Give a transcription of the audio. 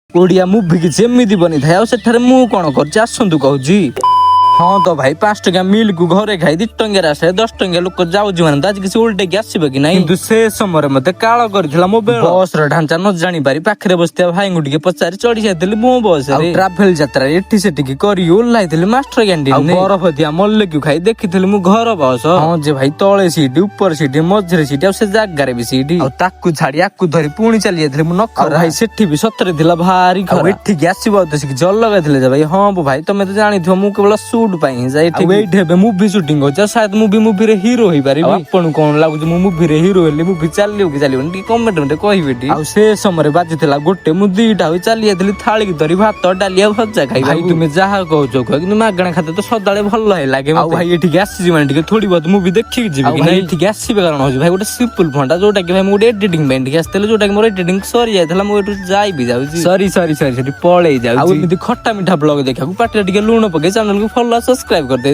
Odia movie किसी एमती बनी था सेठारे मु कौन कर आसतु कहूँ। हाँ तो भाई 5 टंका मिल को घरे खाई 2 टंकार आसे 10 टंका लोक जाऊँ मैंने आज किसी उल्टे आसब कि ना कि से समय मत काल कर मो बस ढांचा न जानी पारी पाखे बसता भाई को पचारि चढ़ी जाती मो बस ट्राभेल यात्रा एठी सेठी कर ओह्ल मास्टर कैंटीन बरफ दिया मल्लिक खाई देखी मो घर बस। हाँ जे भाई तले सीट ऊपर सीट मझे सीट से जगार भी सीट ताकू छाड़ी आकू धरी पुणी चली जाती नखर भाई सेठी भी सतरे थिला भारी एठिक आसब जल लगे भाई। हाँ भाई तुम तो जानी मु केवल सुट मुभि सुटिंग हो शायद मुभि रे हीरो हो पारि आपन कौन लगुच मुभि रे हीरो हेली मुभि चलो कि चलो कमेंट में कहे से समय बाजी गोटे मु 2टा चली जाती थाली की धरी भात डाली भजा खाई भाई तुम जहाँ कह कि मागणा खाते तो सदा भल लगे भाई ये आसी मैंने थोड़ी बहुत मुभि देखिक जी ये आसवे कारण हो भाई गोटे सिंपल फंडा जोटा कि भाई मुझे एडिटिंग आसते जोटा कि मोर एडिटिंग सरी जाता मुझे जाई भी जाऊँ सरी सरी सरी पलि जाऊँ खट्टा मीठा ब्लॉग देखा पाटे लुण पकई चैनल को फॉलो सब्सक्राइब कर दे।